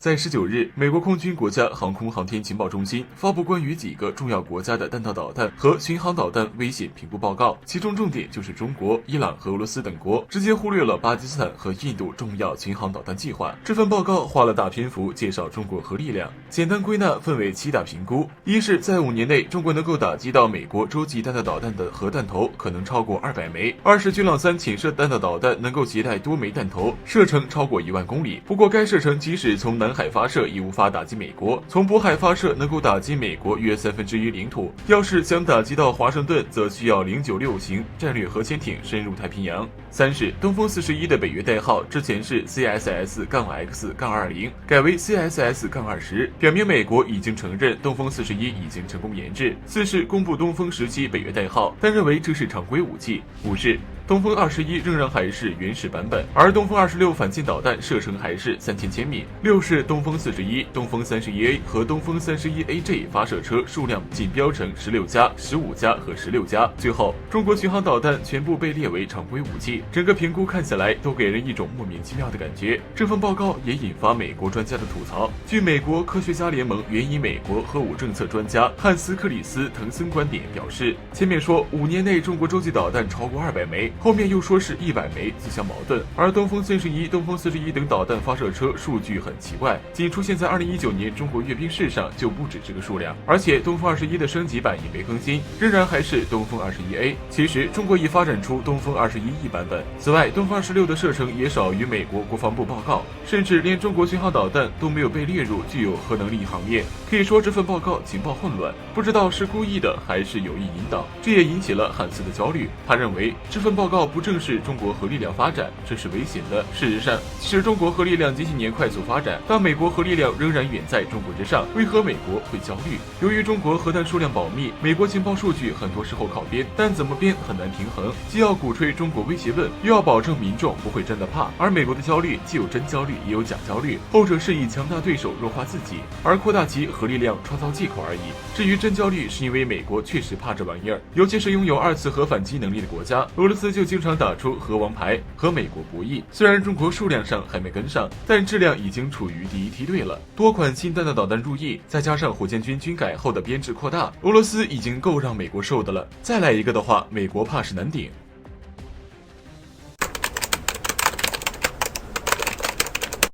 在19日，美国空军国家航空航天情报中心发布关于几个重要国家的弹道导弹和巡航导弹危险评估报告，其中重点就是中国、伊朗和俄罗斯等国，直接忽略了巴基斯坦和印度重要巡航导弹计划。这份报告花了大篇幅介绍中国核力量，简单归纳分为7大评估：一是在5年内，中国能够打击到美国洲际弹道导弹的核弹头可能超过200枚；二是军朗3潜射弹道导弹能够携带多枚弹头，射程超过1万公里。不过该射程即使从南海发射也无法打击美国，从渤海发射能够打击美国约1/3领土，要是想打击到华盛顿，则需要096型战略核潜艇深入太平洋。三是东风41的北约代号之前是 CSS-X-20，改为 CSS-20，表明美国已经承认东风41已经成功研制。四是公布东风17北约代号，但认为这是常规武器。五是东风21仍然还是原始版本，而东风26反舰导弹射程还是3000千米。六是东风41、东风31A 和东风31AJ 发射车数量仅标成16架、15架和16架。最后，中国巡航导弹全部被列为常规武器，整个评估看起来都给人一种莫名其妙的感觉。这份报告也引发美国专家的吐槽。据美国科学家联盟援引美国核武政策专家汉斯·克里斯·滕森观点表示，前面说5年内中国洲际导弹超过200枚，后面又说是100枚，自相矛盾。而东风31、东风41等导弹发射车数据很奇怪，仅出现在2019年中国阅兵式上就不止这个数量，而且东风21的升级版也没更新，仍然还是东风21A。其实中国已发展出东风21E版本。此外，东风26的射程也少于美国国防部报告，甚至连中国巡航导弹都没有被列入具有核能力行列。可以说这份报告情报混乱，不知道是故意的还是有意引导。这也引起了汉斯的焦虑，他认为这份报告不正视中国核力量发展，这是危险的。事实上，其实中国核力量近些年快速发展，但美国核力量仍然远在中国之上，为何美国会焦虑？由于中国核弹数量保密，美国情报数据很多时候靠边，但怎么编很难平衡，既要鼓吹中国威胁论，又要保证民众不会真的怕。而美国的焦虑既有真焦虑，也有假焦虑，后者是以强大对手弱化自己，而扩大其核力量创造借口而已。至于真焦虑，是因为美国确实怕这玩意儿，尤其是拥有2次核反击能力的国家，俄罗斯就经常打出核王牌，和美国博弈。虽然中国数量上还没跟上，但质量已经处于第一梯队了。多款新弹道导弹入役，再加上火箭军军改后的编制扩大，俄罗斯已经够让美国受的了。再来一个的话，美国怕是难顶。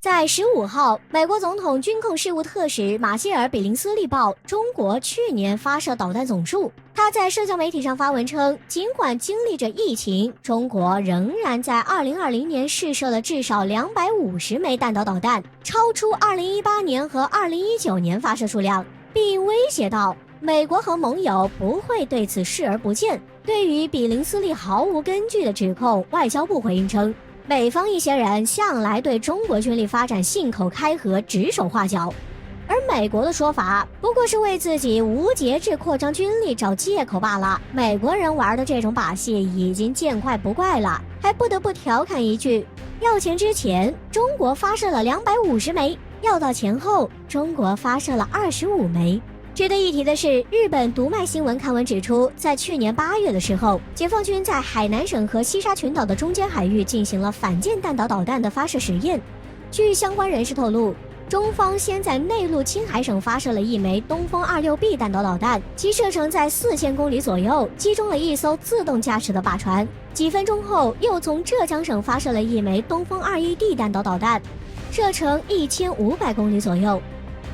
在15号，美国总统军控事务特使马歇尔·比林斯利报中国去年发射导弹总数。他在社交媒体上发文称，尽管经历着疫情，中国仍然在2020年试射了至少250枚弹道导弹，超出2018年和2019年发射数量，并威胁到美国和盟友不会对此视而不见。对于比林斯利毫无根据的指控，外交部回应称，美方一些人向来对中国军力发展信口开河、指手画脚，而美国的说法不过是为自己无节制扩张军力找借口罢了。美国人玩的这种把戏已经见怪不怪了，还不得不调侃一句，要钱之前中国发射了250枚，要到钱后中国发射了25枚。值得一提的是，日本读卖新闻刊文指出，在去年8月的时候，解放军在海南省和西沙群岛的中间海域进行了反舰弹道导弹的发射实验。据相关人士透露，中方先在内陆青海省发射了1枚东风26B 弹道导弹，其射程在4000公里左右，击中了一艘自动驾驶的靶船。几分钟后，又从浙江省发射了1枚东风21D 弹道导弹，射程1500公里左右。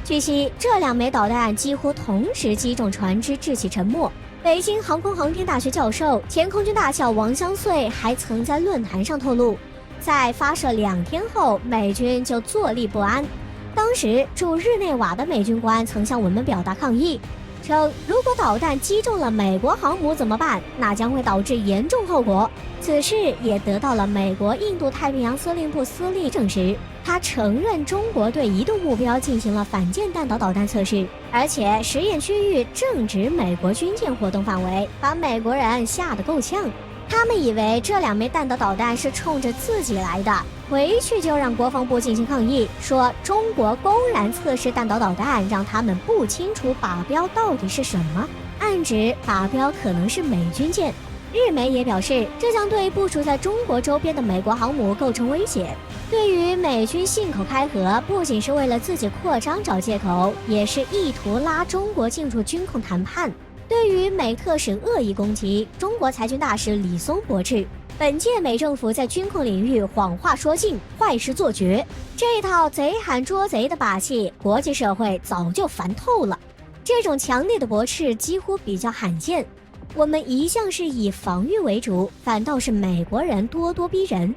据悉，这2枚导弹几乎同时击中船只，致其沉没。北京航空航天大学教授、前空军大校王相穗还曾在论坛上透露，在发射2天后，美军就坐立不安。当时驻日内瓦的美军官曾向我们表达抗议，称如果导弹击中了美国航母怎么办？那将会导致严重后果。此事也得到了美国印度太平洋司令部司令证实，他承认中国对移动目标进行了反舰弹道导弹测试，而且实验区域正值美国军舰活动范围，把美国人吓得够呛。他们以为这2枚弹道导弹是冲着自己来的，回去就让国防部进行抗议，说中国公然测试弹道导弹，让他们不清楚靶标到底是什么，暗指靶标可能是美军舰。日媒也表示，这将对部署在中国周边的美国航母构成威胁。对于美军信口开河，不仅是为了自己扩张找借口，也是意图拉中国进入军控谈判。对于美特使恶意攻击，中国裁军大使李松驳斥，本届美政府在军控领域谎话说尽，坏事做绝，这套贼喊捉贼的把戏，国际社会早就烦透了。这种强烈的驳斥几乎比较罕见。我们一向是以防御为主，反倒是美国人咄咄逼人。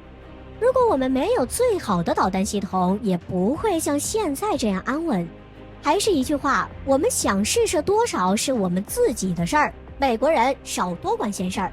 如果我们没有最好的导弹系统，也不会像现在这样安稳。还是一句话，我们想试射多少是我们自己的事儿，美国人少多管闲事儿。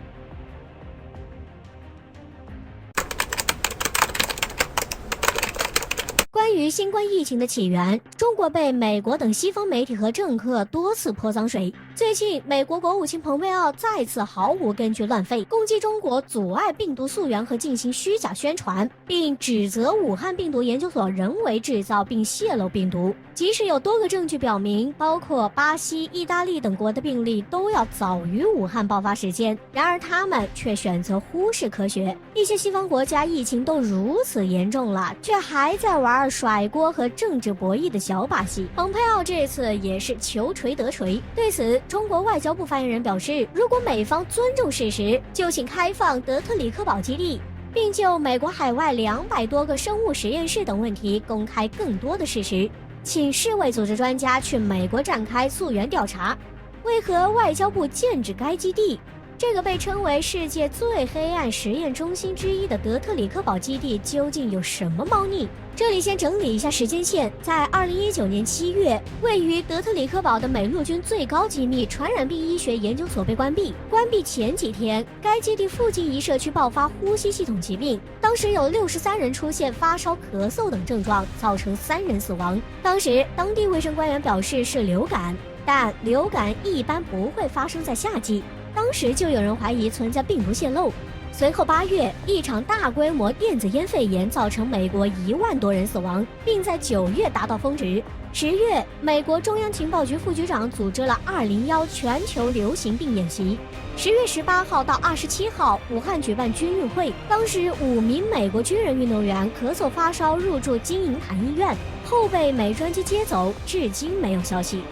关于新冠疫情的起源，中国被美国等西方媒体和政客多次泼脏水。最近，美国国务卿蓬佩奥再次毫无根据乱吠，攻击中国阻碍病毒溯源和进行虚假宣传，并指责武汉病毒研究所人为制造并泄露病毒。即使有多个证据表明，包括巴西、意大利等国的病例都要早于武汉爆发时间，然而他们却选择忽视科学。一些西方国家疫情都如此严重了，却还在玩甩锅和政治博弈的小把戏。蓬佩奥这次也是求锤得锤。对此，中国外交部发言人表示，如果美方尊重事实，就请开放德特里克堡基地，并就美国海外200多个生物实验室等问题公开更多的事实，请世卫组织专家去美国展开溯源调查。为何外交部禁止该基地？这个被称为世界最黑暗实验中心之一的德特里克堡基地究竟有什么猫腻？这里先整理一下时间线，在2019年7月，位于德特里克堡的美陆军最高机密传染病医学研究所被关闭。关闭前几天，该基地附近一社区爆发呼吸系统疾病，当时有63人出现发烧、咳嗽等症状，造成3人死亡。当时当地卫生官员表示是流感，但流感一般不会发生在夏季。当时就有人怀疑存在病毒泄漏。随后8月，一场大规模电子烟肺炎造成美国1万多人死亡，并在9月达到峰值。10月，美国中央情报局副局长组织了201全球流行病演习。10月18号到27号，武汉举办军运会，当时5名美国军人运动员咳嗽发烧入住金银潭医院，后被美专机接走，至今没有消息。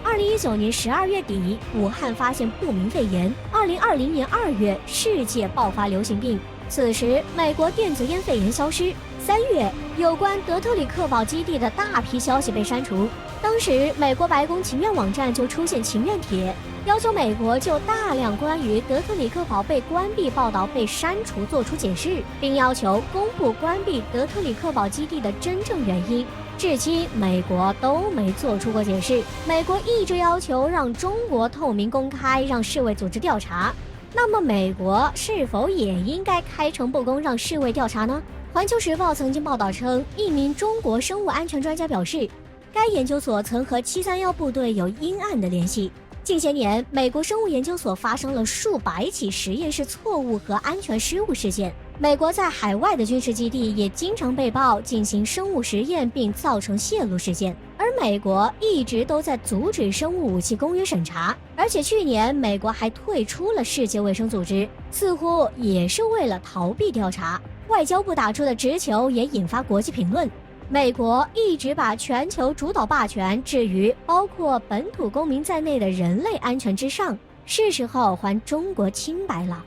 2019年12月底，武汉发现不明肺炎。2020年2月，世界爆发流行病。此时，美国电子烟肺炎消失。3月，有关德特里克堡基地的大批消息被删除。当时，美国白宫情愿网站就出现情愿帖，要求美国就大量关于德特里克堡被关闭报道被删除做出解释，并要求公布关闭德特里克堡基地的真正原因。至今，美国都没做出过解释。美国一直要求让中国透明公开，让世卫组织调查。那么，美国是否也应该开诚布公，让世卫调查呢？环球时报曾经报道称，一名中国生物安全专家表示，该研究所曾和731部队有阴暗的联系。近些年，美国生物研究所发生了数百起实验室错误和安全失误事件。美国在海外的军事基地也经常被曝进行生物实验并造成泄露事件，而美国一直都在阻止生物武器公约审查，而且去年美国还退出了世界卫生组织，似乎也是为了逃避调查。外交部打出的直球也引发国际评论。美国一直把全球主导霸权置于包括本土公民在内的人类安全之上，是时候还中国清白了。